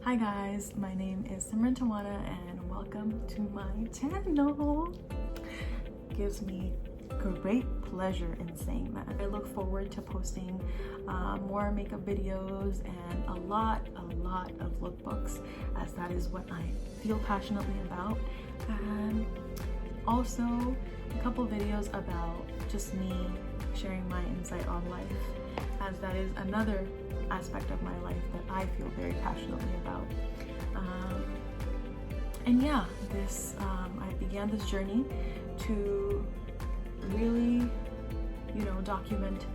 Hi guys, my name is Simran Tiwana and welcome to my channel. Gives me great pleasure in saying that. I look forward to posting more makeup videos and a lot of lookbooks, as that is what I feel passionately about, and also a couple videos about just me sharing my insight on life, as that is another aspect of my life that I feel very passionately about. And yeah, I began this journey to really, document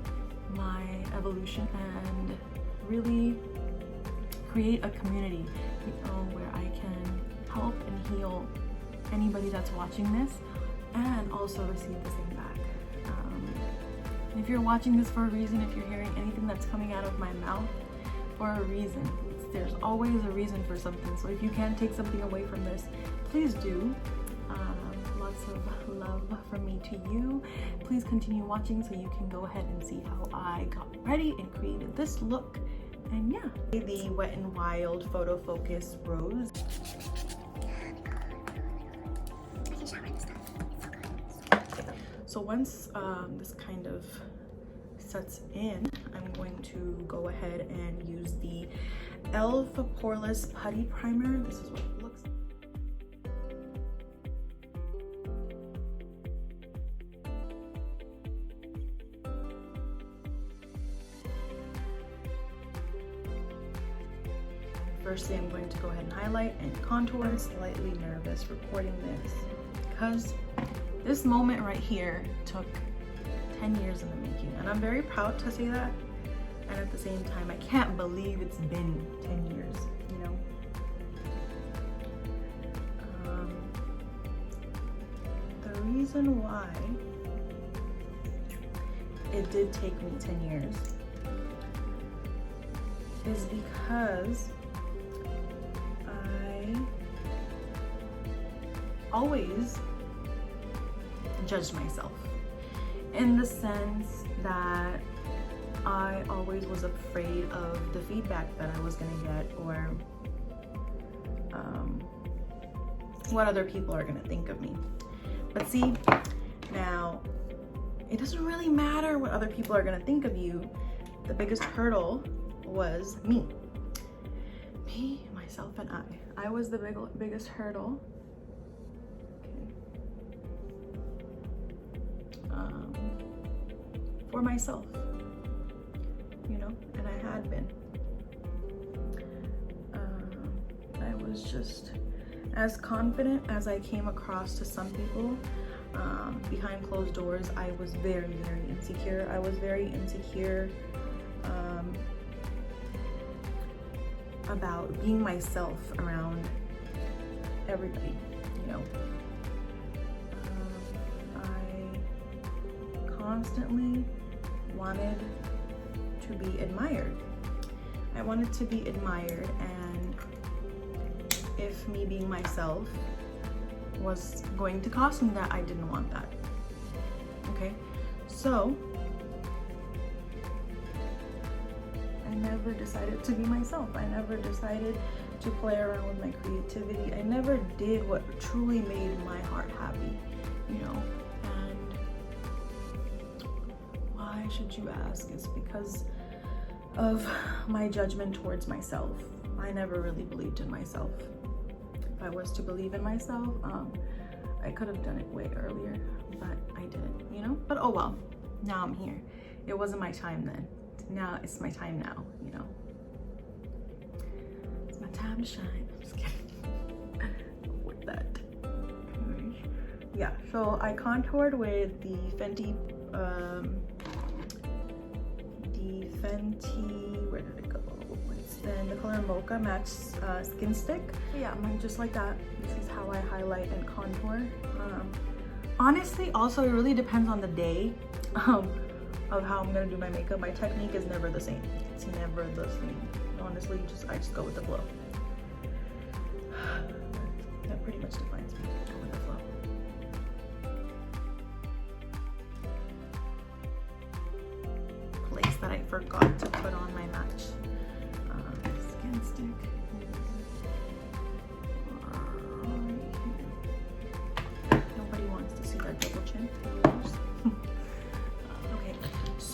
my evolution and really create a community, where I can help and heal anybody that's watching this, and also receive the same back. If you're watching this for a reason, if you're hearing anything that's coming out of my mouth for a reason, there's always a reason for something. So if you can take something away from this, please do. Lots of love from me to you. Please continue watching so you can go ahead and see how I got ready and created this look. And yeah, the Wet n Wild Photo Focus Rose. So once this kind of sets in, I'm going to go ahead and use the e.l.f. Poreless Putty Primer. This is what it looks like. Firstly, I'm going to go ahead and highlight and contour. I'm slightly nervous recording this because this moment right here took 10 years in the making, and I'm very proud to say that. And at the same time, I can't believe it's been 10 years, The reason why it did take me 10 years is because I always judged myself, in the sense that I always was afraid of the feedback that I was gonna get, or what other people are gonna think of me. But see, now it doesn't really matter what other people are gonna think of you. The biggest hurdle was me, myself, and I was the biggest hurdle. For myself, and I had been. I was just as confident as I came across to some people. Behind closed doors, I was very insecure. I was very insecure about being myself around everybody, I constantly wanted to be admired. I wanted to be admired, and if me being myself was going to cost me that, I didn't want that. Okay, so I never decided to be myself. I never decided to play around with my creativity. I never did what truly made my heart happy, and why should you ask? It's because of my judgment towards myself. I never really believed in myself. If I was to believe in myself, I could have done it way earlier, but I didn't, but oh well, now I'm here. It wasn't my time then. Now it's my time now, It's my time to shine. I'm just kidding. With that. Yeah, so I contoured with the Fenty, where did it go? It's in the color Mocha Match Skin Stick. So yeah, just like that. This is how I highlight and contour. Honestly, also it really depends on the day of how I'm gonna do my makeup. My technique is never the same. It's never the same. Honestly, I just go with the flow. That pretty much defines me. Go with the flow. Place that I forgot to put on my match skin stick.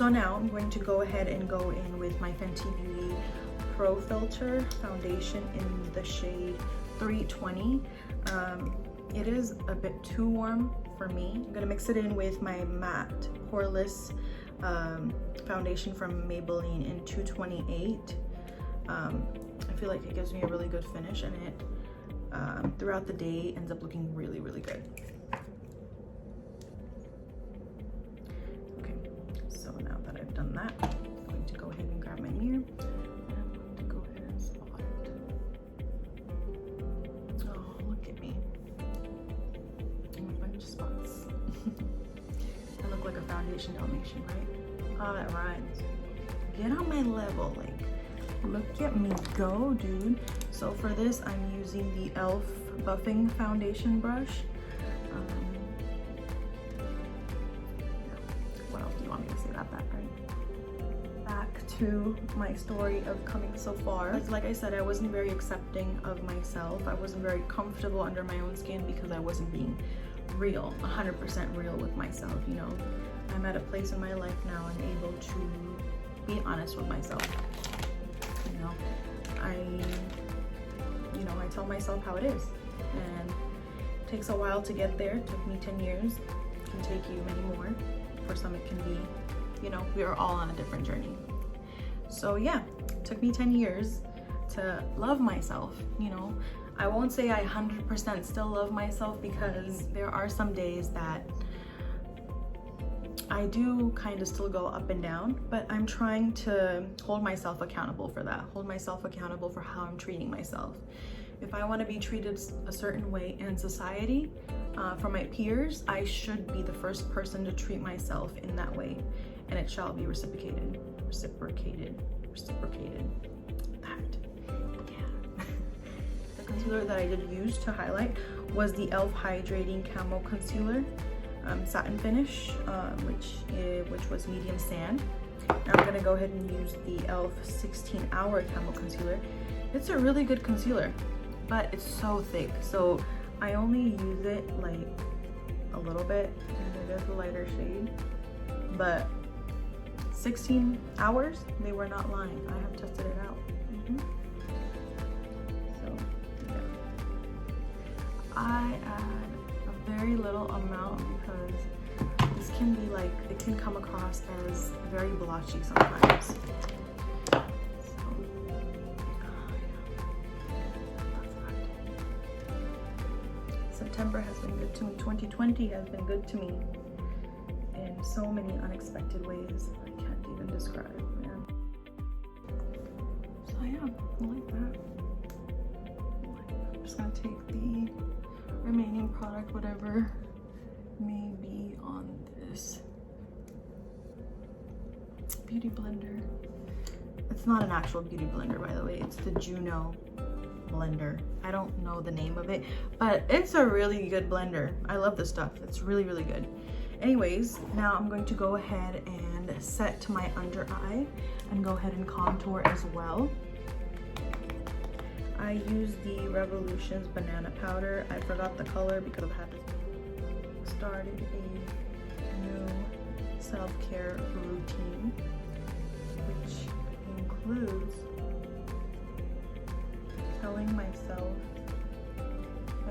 So now I'm going to go ahead and go in with my Fenty Beauty Pro Filter foundation in the shade 320. It is a bit too warm for me. I'm gonna mix it in with my matte poreless foundation from Maybelline in 228. I feel like it gives me a really good finish, and it throughout the day ends up looking really, really good. Okay, so now that I've done that, I'm going to go ahead and grab my mirror, and I'm going to go ahead and spot it. Oh, look at me. I'm a bunch of spots. I look like a foundation Dalmatian, right? Oh, that rhymes. Get on my level, like, look at me go, dude. So for this, I'm using the e.l.f. buffing foundation brush. What else do you want me to say about that, right? Back to my story of coming so far. Like I said, I wasn't very accepting of myself. I wasn't very comfortable under my own skin because I wasn't being real, 100% real with myself, you know. I'm at a place in my life now and able to be honest with myself. You know, I tell myself how it is, and it takes a while to get there. It took me 10 years. It can take you many more. For some it can be, you know, we are all on a different journey. So yeah, it took me 10 years to love myself, you know. I won't say I 100% still love myself, because there are some days that I do kind of still go up and down, but I'm trying to hold myself accountable for that, hold myself accountable for how I'm treating myself. If I want to be treated a certain way in society, from my peers, I should be the first person to treat myself in that way, and it shall be reciprocated. That, yeah. The concealer that I did use to highlight was the e.l.f. Hydrating Camo Concealer. Satin finish, which was medium sand. Now I'm gonna go ahead and use the e.l.f. 16-hour Camo Concealer. It's a really good concealer, but it's so thick, so I only use it like a little bit, and it is a lighter shade, but 16 hours, they were not lying. I have tested it out. So yeah, I add a very little amount because this can be like, it can come across as very blotchy sometimes. September has been good to me. 2020 has been good to me in so many unexpected ways I can't even describe, man. So yeah, I like that. I'm just gonna take the remaining product, whatever may be on this beauty blender. It's not an actual beauty blender, by the way. It's the Juno blender. I don't know the name of it, but it's a really good blender. I love this stuff. It's really, really good. Anyways, now I'm going to go ahead and set to my under eye and go ahead and contour as well. I use the Revolutions banana powder. I forgot the color because I've had started a new self-care routine, which includes telling myself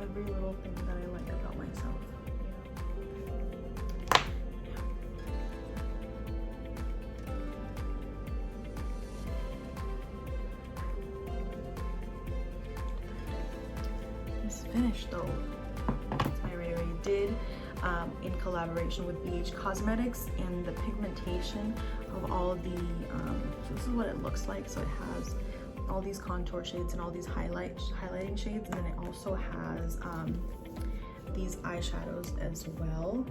every little thing that I like about myself. It's finished though. I already did in collaboration with BH Cosmetics, and the pigmentation of all the so this is what it looks like. So it has all these contour shades and all these highlighting shades, and then it also has these eyeshadows as well.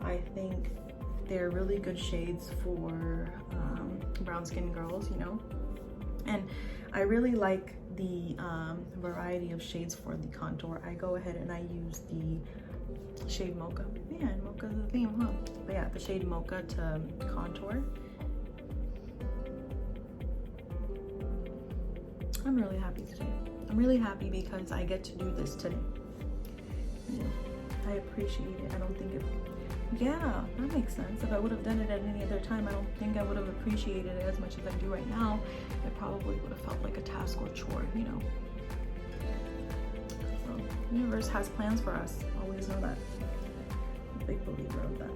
I think they're really good shades for brown skin girls, you know, and I really like the variety of shades for the contour. I go ahead and I use the shade Mocha. Man, Mocha's the theme, huh? But yeah, the shade Mocha to contour. I'm really happy today. I'm really happy because I get to do this today. You know, I appreciate it. I don't think Yeah, that makes sense. If I would have done it at any other time, I don't think I would have appreciated it as much as I do right now. It probably would have felt like a task or chore, you know. So, the universe has plans for us. Always know that. I'm a big believer of that.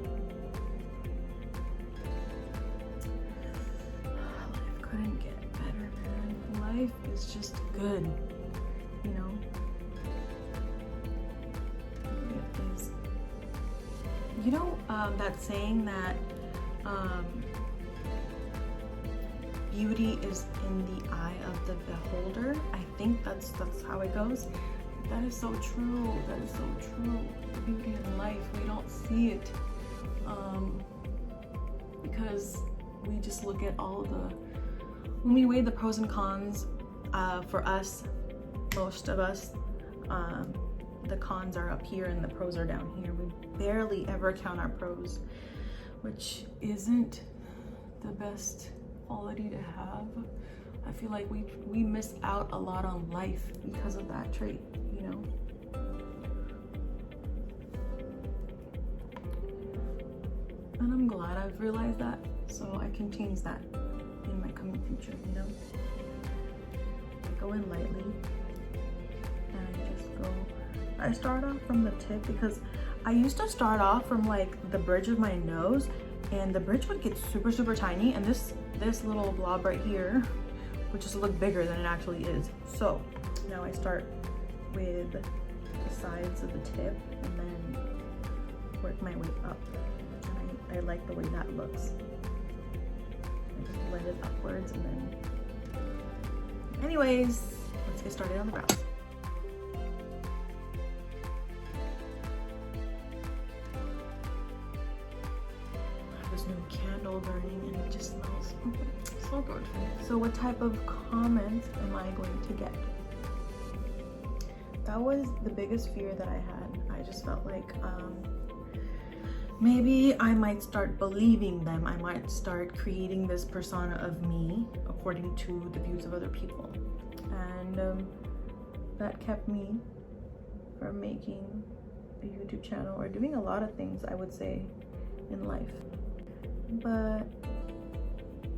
Life couldn't get better, man. Life is just good, you know. It is. You know that saying that beauty is in the eye of the beholder? I think that's how it goes. That is so true. That is so true. The beauty in life, we don't see it because we just look at all the, when we weigh the pros and cons, for us, most of us, the cons are up here and the pros are down here. We barely ever count our pros, which isn't the best quality to have. I feel like we miss out a lot on life because of that trait, you know. And I'm glad I've realized that, so I can change that in my coming future, you know. I go in lightly and I just go, I start off from the tip because I used to start off from like the bridge of my nose, and the bridge would get super tiny, and this little blob right here would just look bigger than it actually is. So now I start with the sides of the tip and then work my way up. And I like the way that looks. I just blend it upwards and then. Anyways, let's get started on the brows. New candle burning and it just smells so good. So what type of comments am I going to get? That was the biggest fear that I had. I just felt like maybe I might start believing them. I might start creating this persona of me according to the views of other people, and that kept me from making a YouTube channel or doing a lot of things, I would say, in life. But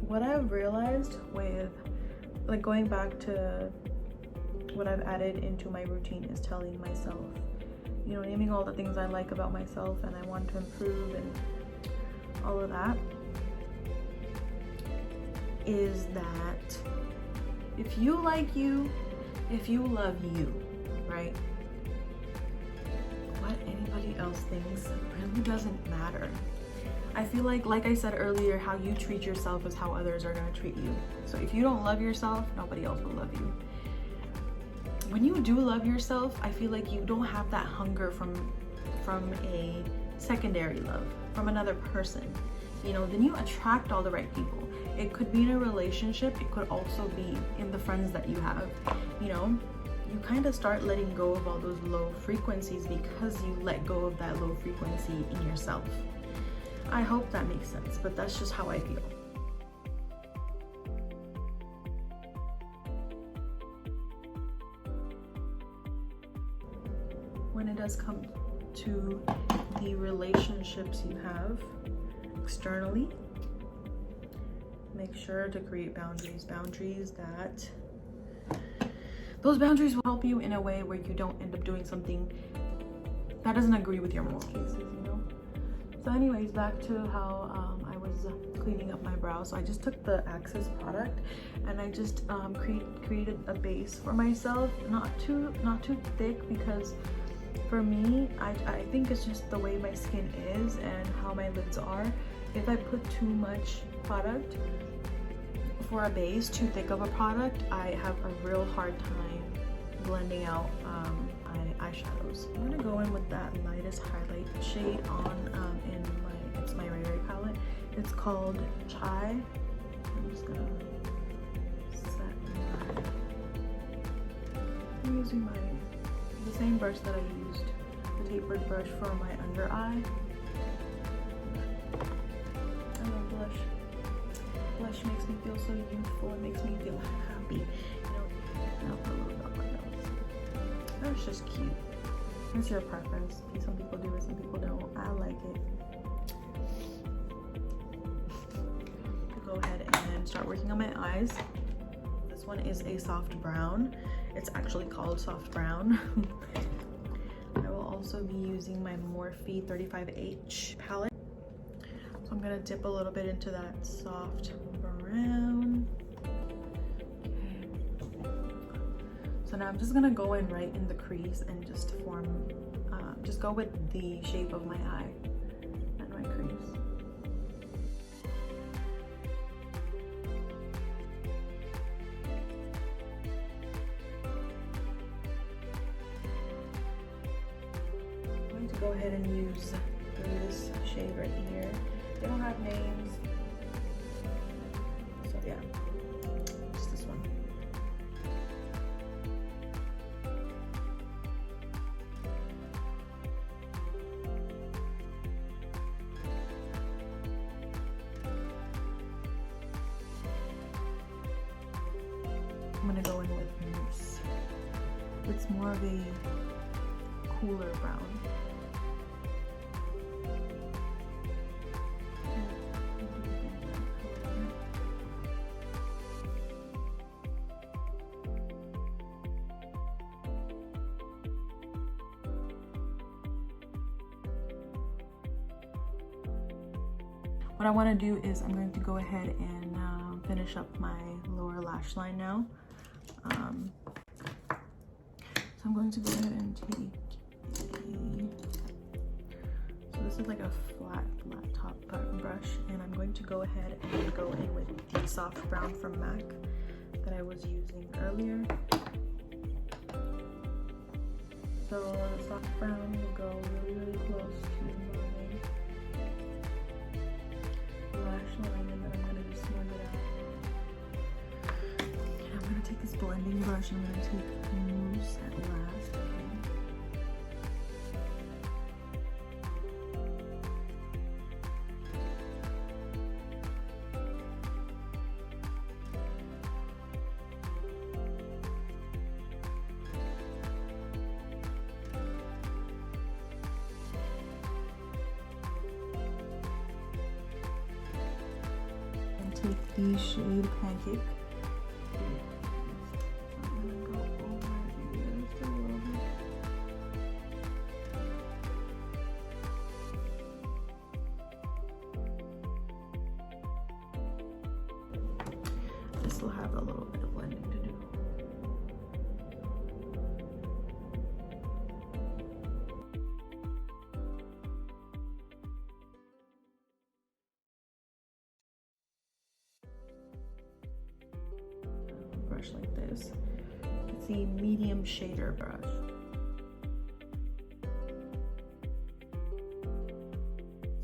what I've realized with like going back to what I've added into my routine is telling myself, you know, naming all the things I like about myself and I want to improve and all of that, is that if you like you, if you love you, right? What anybody else thinks really doesn't matter. I feel like I said earlier, how you treat yourself is how others are going to treat you. So if you don't love yourself, nobody else will love you. When you do love yourself, I feel like you don't have that hunger from a secondary love, from another person. You know, then you attract all the right people. It could be in a relationship, it could also be in the friends that you have. You know, you kind of start letting go of all those low frequencies because you let go of that low frequency in yourself. I hope that makes sense, but that's just how I feel. When it does come to the relationships you have externally, make sure to create boundaries. Those boundaries will help you in a way where you don't end up doing something that doesn't agree with your moral cases, you know? So anyways, back to how I was cleaning up my brows. So I just took the Access product and I just created a base for myself, not too thick, because for me, I think it's just the way my skin is and how my lids are. If I put too much product for a base, too thick of a product, I have a real hard time blending out my eyeshadows. I'm gonna go in with that lightest highlight shade on it's my Ray Ray palette. It's called Chai. I'm just gonna set I'm using the same brush that I used, the tapered brush for my under eye. I love blush. Blush makes me feel so youthful. It makes me feel happy. You know, and I'll put a little bit on my nose. That's just cute. It's your preference. Some people do it, some people don't. I like it. go ahead and start working on my eyes. This one is a soft brown. It's actually called soft brown. I will also be using my Morphe 35H palette. So I'm gonna dip a little bit into that soft brown. Okay. So now I'm just gonna go in right in the crease and just form, just go with the shape of my eye and my crease. Go ahead and use this shade right here. They don't have names, so yeah, just this one. I'm gonna go in with this. It's more of a cooler brown. What I want to do is I'm going to go ahead and finish up my lower lash line now. So I'm going to go ahead and take so this is like a flat top brush, and I'm going to go ahead and go in with the soft brown from MAC that I was using earlier. So the soft brown will go really close to my lash line, and then I'm going to just smooth it out. And I'm going to take this blending brush and I'm going to take mousse at last. Take the shade Pancake. I'm gonna go over here just a little bit. This will have a little bit of blending to do. Brush like this. It's the medium shader brush.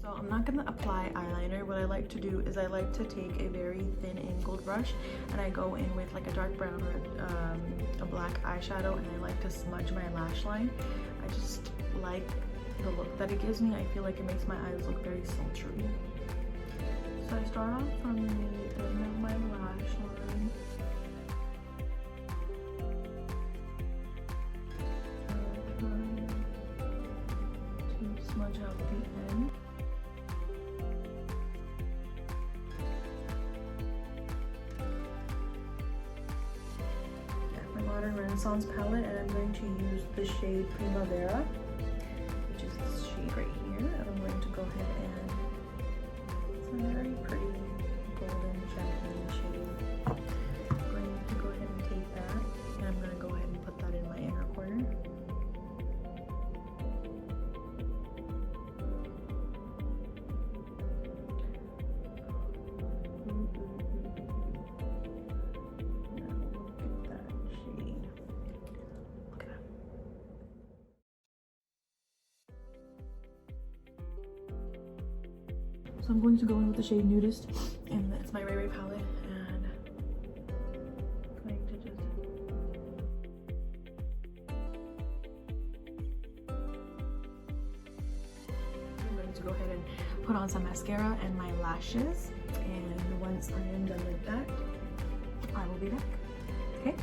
So I'm not gonna apply eyeliner. What I like to do is I like to take a very thin angled brush and I go in with like a dark brown or a black eyeshadow, and I like to smudge my lash line. I just like the look that it gives me. I feel like it makes my eyes look very sultry. So I start off from the end of my lash line. To smudge out the end. My Modern Renaissance palette, and I'm going to use the shade Primavera, which is this shade right here. And I'm going to go ahead and it's a very pretty golden champagne shade. I'm going to go ahead and take that, and I'm going to go ahead and put that in my inner corner. So I'm going to go in with the shade Nudist, and that's my Ray Ray palette, and I'm going to just go ahead and put on some mascara and my lashes, and once I am done with that, I will be back. Okay?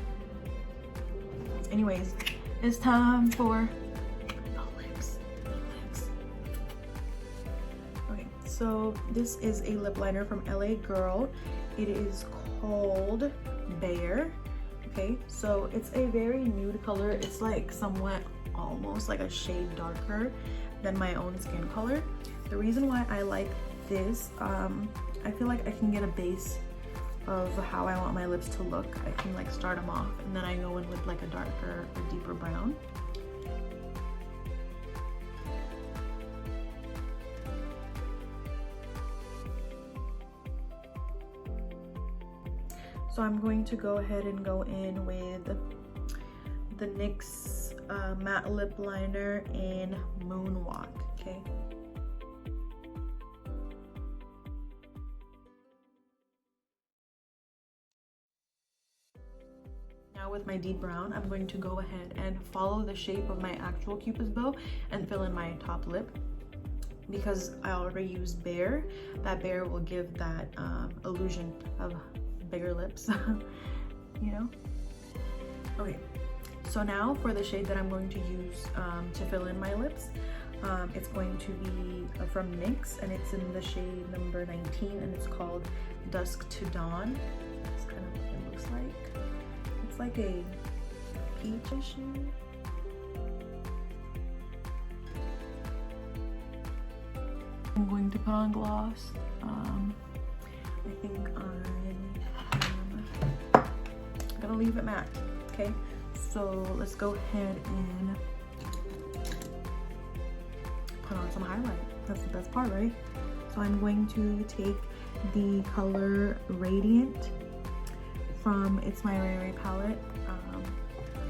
Anyways, it's time for so this is a lip liner from LA Girl, It is called Bear. Okay, so it's a very nude color. It's like somewhat almost like a shade darker than my own skin color. The reason why I like this, I feel like I can get a base of how I want my lips to look. I can like start them off and then I go in with like a darker or deeper brown. So I'm going to go ahead and go in with the NYX matte lip liner in Moonwalk, okay? Now with my deep brown, I'm going to go ahead and follow the shape of my actual Cupid's bow and fill in my top lip. Because I already used Bear, that Bear will give that illusion of bigger lips, you know? Okay, so now for the shade that I'm going to use to fill in my lips, it's going to be from NYX, and it's in the shade number 19, and it's called Dusk to Dawn. That's kind of what it looks like. It's like a peachish shade. I'm going to put on gloss. I think I'm gonna leave it matte, okay? So let's go ahead and put on some highlight. That's the best part, right? So I'm going to take the color Radiant from It's My Ray Ray palette.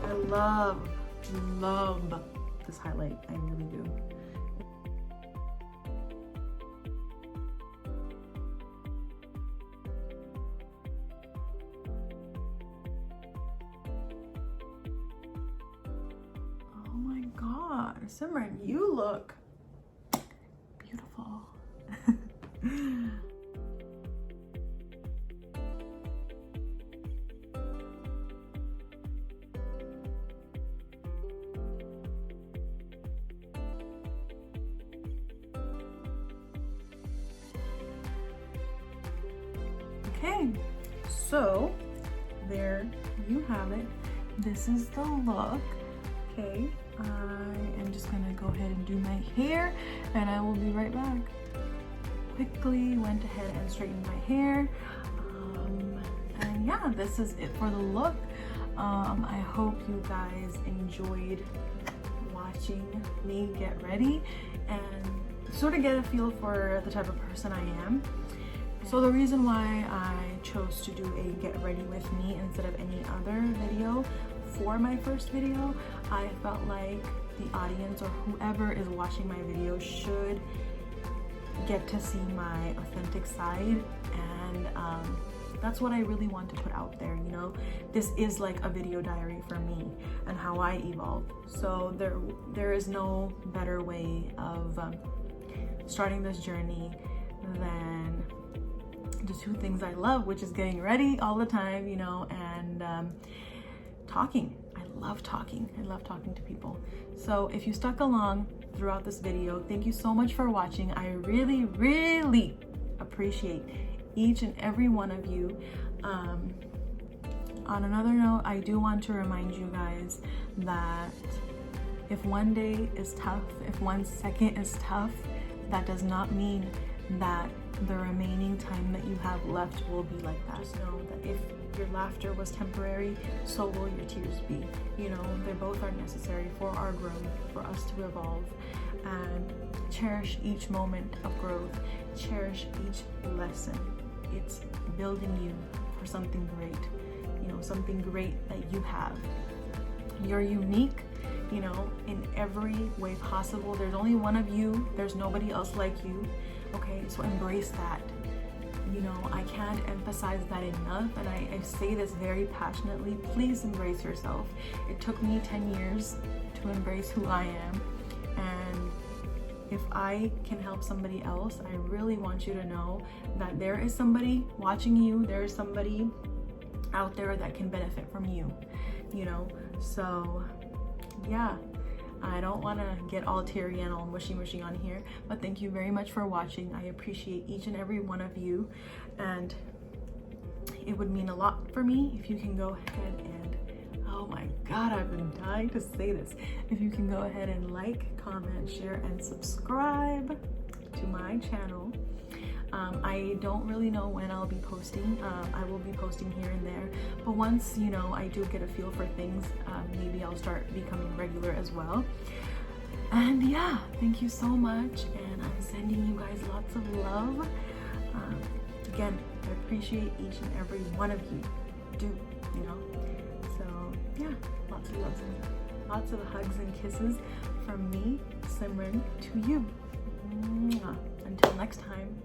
I love this highlight, I really do. God, Simran, you look beautiful. Okay, so there you have it. This is the look. Okay, I am just gonna go ahead and do my hair and I will be right back. Quickly went ahead and straightened my hair. And yeah, this is it for the look. I hope you guys enjoyed watching me get ready and sort of get a feel for the type of person I am. So the reason why I chose to do a get ready with me instead of any other video for my first video, I felt like the audience or whoever is watching my video should get to see my authentic side, and that's what I really want to put out there, you know? This is like a video diary for me and how I evolved. So there is no better way of starting this journey than the two things I love, which is getting ready all the time, you know, and talking. I love talking to people. So if you stuck along throughout this video, thank you so much for watching. I really appreciate each and every one of you. On another note, I do want to remind you guys that if one day is tough, if 1 second is tough, that does not mean that the remaining time that you have left will be like that. Just know that if your laughter was temporary, so will your tears be. You know, they both are necessary for our growth, for us to evolve, and cherish each moment of growth, cherish each lesson. It's building you for something great, you know, something great that you have. You're unique, you know, in every way possible. There's only one of you, there's nobody else like you. Okay, so embrace that. You know, I can't emphasize that enough, and I say this very passionately. Please embrace yourself. It took me 10 years to embrace who I am, and if I can help somebody else, I really want you to know that there is somebody watching you, there is somebody out there that can benefit from you, you know? So yeah, I don't want to get all teary and all mushy on here, but thank you very much for watching. I appreciate each and every one of you, and it would mean a lot for me if you can go ahead and, oh my God, I've been dying to say this. If you can go ahead and like, comment, share, and subscribe to my channel. I don't really know when I'll be posting. I will be posting here and there, but once, you know, I do get a feel for things, maybe I'll start becoming regular as well. And yeah, thank you so much, and I'm sending you guys lots of love. Again, I appreciate each and every one of you. Do, you know? So yeah, lots of love and lots of hugs and kisses from me, Simran, to you. Mwah. Until next time.